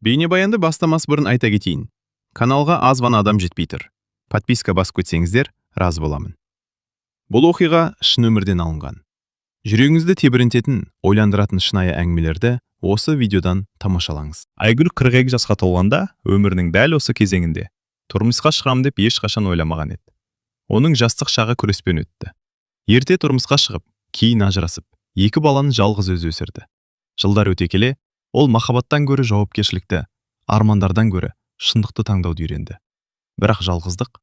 Бейнебаянды бастамас бұрын айта кетейін. Каналға аз ғана адам жетпей тұр. Подписка басып кетсеңіздер, разы боламын. Бұл оқиға шын өмірден алынған. Жүрегіңізді тебірентетін, ойландыратын шынайы әңгімелерді осы видеодан тамашалаңыз. Айгүл 42 жасқа толғанда, өмірінің дәл осы кезеңінде тұрмысқа шығам деп ешқашан ойламаған еді. Оның жастық шағы күреспен өтті. Ерте тұрмысқа шығып, кейін ажырасып, 2 баланы жалғыз өзі өсірді. Жылдар өте келе, ол махаббаттан гөрі жауапкершілікті, армандардан гөрі шындықты таңдауды үйренді. Бірақ жалғыздық,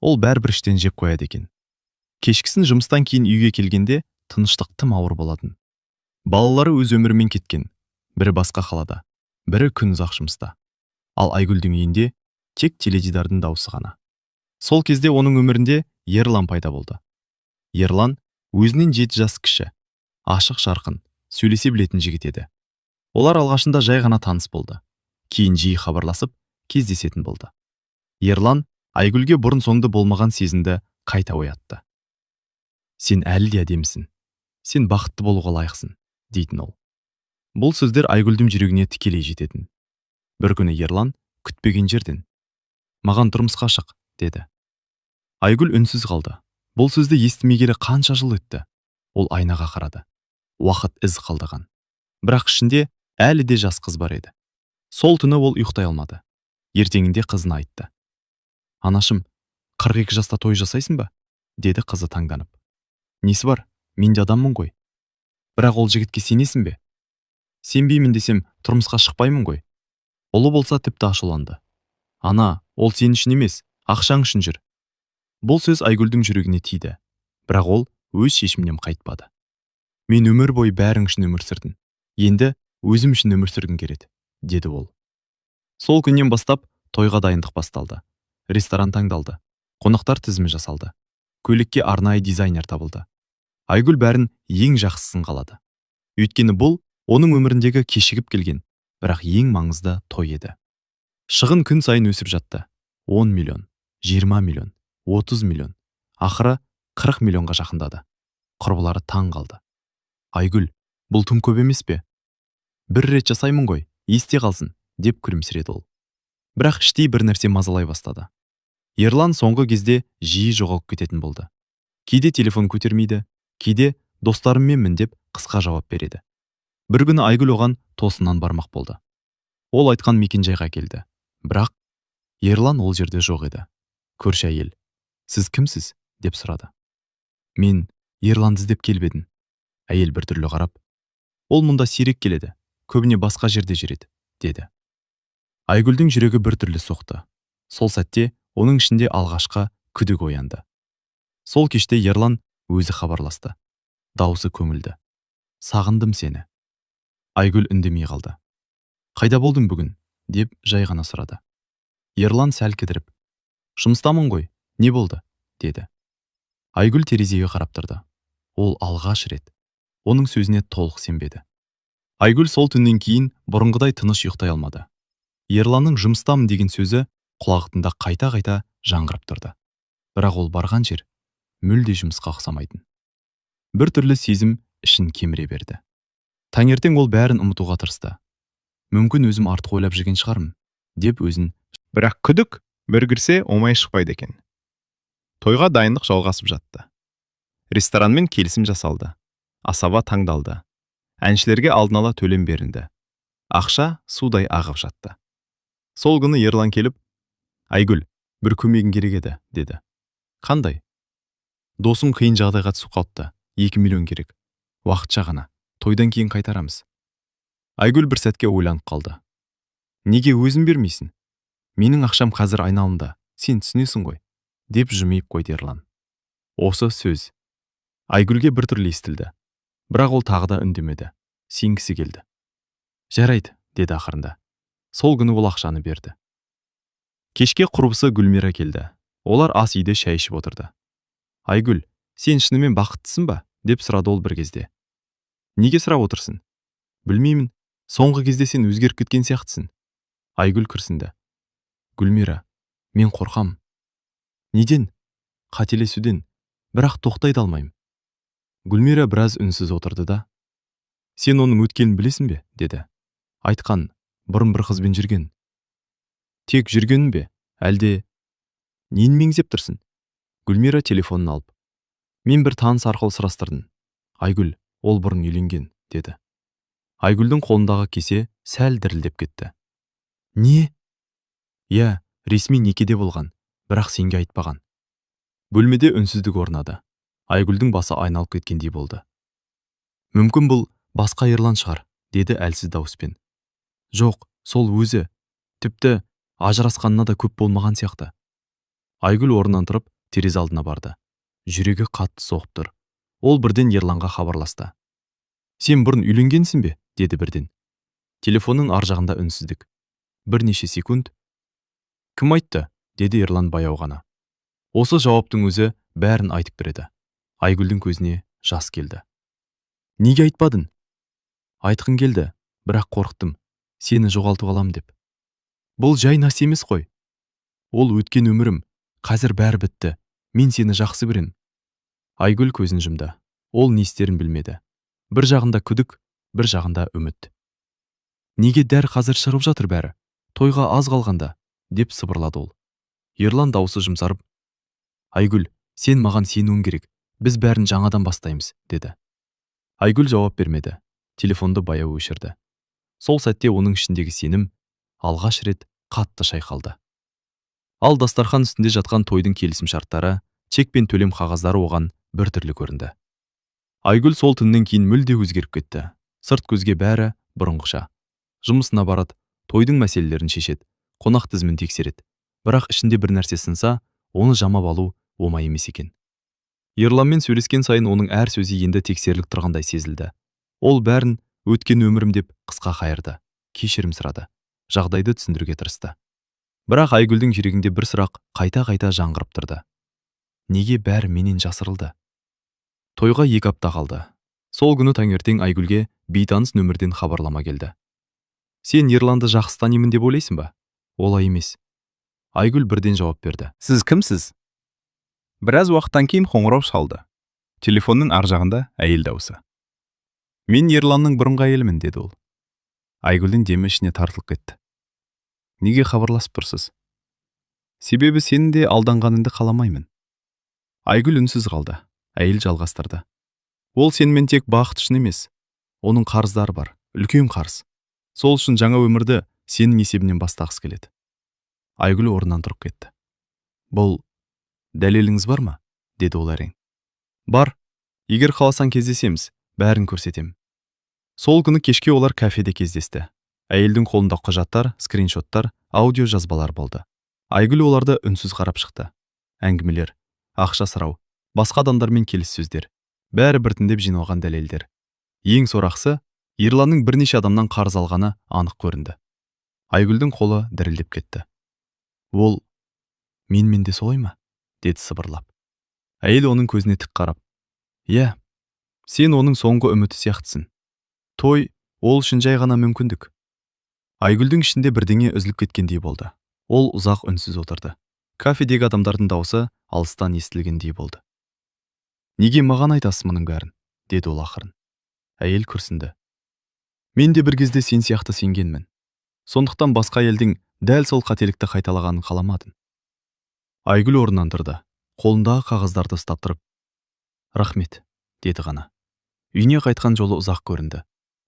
ол бәрібір іштен жеп қояды екен. Кешкісін жұмыстан кейін үйге келгенде тыныштық тым ауыр болатын. Балалары өз өмірімен кеткен, бірі басқа қалада, бірі күн ұзақ жұмыста. Ал Айгүлдің үйінде тек теледидардың дауысы ғана. Сол кезде оның өмірінде Ерлан пайда болды. Ерлан өзінен 7 жас кіші, ашық жарқын, сөйлесе білетін жігіт еді. Олар алғашында жай ғана таныс болды. Кейін жиі хабарласып, кездесетін болды. Ерлан Айгүлге бұрын соңды болмаған сезімді қайта оятты. Сен әлі де әдемісің. Сен бақытты болуға лайықсың, дейтін ол. Бұл сөздер Айгүлдің жүрегіне тікелей жететін. Бір күні Ерлан күтпеген жерден: "Маған тұрмысқа шық", деді. Айгүл үнсіз қалды. Бұл сөзді естімегелі қанша жыл өтті. Ол айнаға қарады. Уақыт із қалдырған. Бірақ ішінде әлі де жас қыз бар еді. Сол түні ол ұйықтай алмады. Ертеңінде қызына айтты: "Анашым, 42 жаста той жасайсың ба?" деді қызы таңданып. "Несі бар? Мен де адаммын ғой." "Бірақ ол жігітке сенесің бе?" "Сенбеймін десем, тұрмысқа шықпаймын ғой." Ұлы болса тіпті ашуланды. "Ана, ол сен үшін емес, ақшаң үшін жүр." Бұл сөз Айгүлдің жүрегіне тиді. Бірақ ол өз шешімінен қайтпады. "Мен өмір бойы бәрің үшін өмір сүрдім. Енді өзім үшін өмір сүргім келеді", деді ол. Сол күннен бастап тойға дайындық басталды. Ресторан таңдалды. Қонақтар тізімі жасалды. Көйлекке арнайы дизайнер табылды. Айгүл бәрін ең жақсысын қалады. Өйткені бұл оның өміріндегі кешігіп келген, бірақ ең маңызды той еді. Шығын күн сайын өсіп жатты. 10 миллион, 20 миллион, 30 миллион. Ақыры 40 миллионға жақындады. Құрбылары таң қалды. "Айгүл, бұл тым көп емес пе? Бір рет жасаймын ғой, есте қалсын", деп күлімсіреді ол. Бірақ іштей бір нәрсе мазалай бастады. Ерлан соңғы кезде жиі жоғалып кететін болды. Кейде телефон көтермейді, кейде "достарымменмін" деп қысқа жауап береді. Бір күні Айгүл оған тосыннан бармақ болды. Ол айтқан мекенжайға келді. Бірақ Ерлан ол жерде жоқ еді. Көрші әйел: "Сіз кімсіз?" деп сұрады. "Мен Ерланды іздеп келіп едім." Әйел біртүрлі қарап: "Ол мұнда сирек келеді, көбіне басқа жерде жүреді", деді. Айгүлдің жүрегі біртүрлі соқты. Сол сәтте оның ішінде алғашқы күдік оянды. Сол кеште Ерлан өзі хабарласты. Дауысы көңілді: "Сағындым сені." Айгүл үндемей қалды. "Қайда болдың бүгін?" деп жай ғана сұрады. Ерлан сәл кідіріп: "Жұмыстамын ғой, не болды?" деді. Айгүл терезеге қарап тұрды. Ол алғаш рет оның сөзіне толық сенбеді. Айгүл сол түннен кейін бұрынғыдай тыныш ұйықтай алмады. Ерланның "жұмыстамын" деген сөзі құлағында қайта-қайта жаңғырып тұрды. Бірақ ол барған жер мүлде жұмысқа ұқсамайтын. Бір түрлі сезім ішін кеміре берді. Таңертең ол бәрін ұмытуға тырысты. "Мүмкін өзім артық ойлап жүрген шығармын", деп өзін. Бірақ күдік бір кірсе оңай шықпайды екен. Тойға дайындық жалғасып жатты. Ресторанмен келісім жасалды. Асаба таңдалды. Әншілерге алдын ала төлем берілді. Ақша судай ағып жатты. Сол күні Ерлан келіп: "Айгүл, бір көмегің керек еді", деді. "Қандай?" "Досым қиын жағдайға түсіп қалыпты. 2 миллион керек. Уақытша ғана. Тойдан кейін қайтарамыз." Айгүл бір сәтке ойланып қалды. "Неге өзің бермейсің? Менің ақшам қазір айналымда. Сен түсінесің ғой", деп жымиып қойды Ерлан. Осы сөз Айгүлге біртүрлі естілді. Бірақ ол тағы да үндемеді. Сенгісі келді. "Жарайды", деді ақырында. Сол күні ол ақшаны берді. Кешке құрбысы Гүлмира келді. Олар ас үйде шай ішіп отырды. "Айгүл, сен шынымен бақыттысың ба?" деп сұрады ол бір кезде. "Неге сұрап отырсың?" "Білмеймін, соңғы кезде сен өзгеріп кеткен сияқтысың." Айгүл күрсінді. "Гүлмира, мен қорқам." "Неден?" "Қателесуден, бірақ тоқтай да алмаймын." Гүлмира біраз үнсіз отырды да: "Сен оның өткенін білесің бе?" деді. "Айтқан, бұрын бір қызбен жүрген. Тек жүргенін бе, әлде нені меңзеп тұрсың? Гүлмира телефонын алып. Мен бір таныс арқылы сұрастырдым. Айгүл, ол бұрын үйленген, деді. Айгүлдің қолындағы кесе сәл дірілдеп кетті. Не? Я, ресми некеде болған, бірақ сенге айтпаған. Бөлмеде үнсіздік орнады. Айгүлдің басы айналып кеткендей болды. Мүмкін бұл басқа ерлан шығар, деді әлсіз дауыспен. Жоқ, сол өзі, тіпті ажырасқанына да көп болмаған сияқты. Айгүл орнынан тұрып, терезе алдына барды. Жүрегі қатты соғып тұр. Ол бірден Ерланға хабарласты. Сен бұрын үйленгенсің бе? Деді бірден. Телефонның ар жағында үнсіздік. Бірнеше секунд. Кім айтты? Деді Ерлан баяу ғана. Осы жауаптың өзі бәрін айтып береді. Айгүлдің көзіне жас келді. Неге айтпадың? Айтқың келді, бірақ қорықтым. Сені жоғалтып алам деп. Бұл жай нәрсе емес қой. Ол өткен өмірім, қазір бәрі бітті. Мен сені жақсы көрем. Айгүл көзін жұмды. Ол не істерін білмеді. Бір жағында күдік, бір жағында үміт. Неге дәр қазір шығып жатыр бәрі? Тойға аз қалғанда, деп сыбырлады ол. Ерлан дауысы жұмсарып, Айгүл, сен маған сенуің керек. Біз бәрін жаңадан бастаймыз, деді. Айгүл жауап бермеді. Телефонды баяу өшірді. Сол сәтте оның ішіндегі сенім алғаш рет қатты шайқалды. Ал дастархан үстінде жатқан тойдың келісім шарттары, чек пен төлем қағаздары оған бір түрлі көрінді. Айгүл сол түннен кейін мүлде өзгеріп кетті. Сырт көзге бәрі бұрынғыша. Жұмысына барады, тойдың мәселелерін шешеді, қонақ тізімін тексереді. Бірақ ішінде бір нәрсе сынса, оны жамап алу оңай емес екен. Ерланмен сөйлескен сайын оның әр сөзі енді тексеріліп тұрғандай сезілді. Ол бәрін өткен өмірім деп қысқа қайырды. Кешірім сұрады. Жағдайды түсіндіруге тырысты. Бірақ Айгүлдің жүрегінде бір сұрақ қайта-қайта жаңғырып тұрды. Неге бәрі менен жасырылды? Тойға 2 апта қалды. Сол күні таңертең Айгүлге бейтаныс нөмірден хабарлама келді. Сен Ерланды жақсы танимын деп ойлайсың ба? Олай емес. Айгүл бірден жауап берді. Сіз кімсіз? Біраз уақыттан кейін қоңырау шалды. Телефонның ар жағында әйел дауысы. Мен Ерланның бұрынғы әйелімін, деді ол. Айгүлдің демі ішіне тартылып кетті. Неге хабарласып тұрсыз? Себебі сенің де алданғаныңды қаламаймын. Айгүл үнсіз қалды. Әйел жалғастырды. Ол сенімен тек бақыт үшін емес. Оның қарыздары бар, үлкен қарыз. Сол үшін жаңа өмірді сенің есебінен бастағысы келеді. Айгүл орнынан тұрып кетті. Бұл дәлеліңіз бар ма? Деді ол әрең. Бар. Егер қаласаң кездесеміз, бәрін көрсетем. Сол күні кешке олар кафеде кездесті. Әйелдің қолында құжаттар, скриншоттар, аудио жазбалар болды. Айгүл оларды үнсіз қарап шықты. Әңгімелер, ақша сұрау, басқа адамдармен келіссөздер, бәрі біртіндеп жиналған дәлелдер. Ең сорақысы, Ерланның бірнеше адамнан қарыз алғаны анық көрінді. Айгүлдің қолы дірілдеп кетті. Ол менде солай ма? Деді сыбырлап. Әйел оның көзіне тік қарап. Иә, сен оның соңғы үміті сияқтысың. Той ол үшін жай ғана мүмкіндік. Айгүлдің ішінде бірдеңе үзіліп кеткендей болды. Ол ұзақ үнсіз отырды. Кафедегі адамдардың дауысы алыстан естілгендей болды. Неге маған айтасыз мұның бәрін? Деді ол ақырын. Әйел күрсінді. Мен де бір кезде сен сияқты сенгенмін. Сондықтан басқа елдің дәл сол қателікті қайталағанын қаламадым. Айгүл орнынан тұрды. Қолындағы қағаздарды ұстап тұрып. Рахмет, деді ғана. Үйіне қайтқан жолы ұзақ көрінді.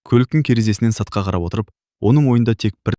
Көліктің терезесінен сыртқа қарап отырып, оның ойында тек бір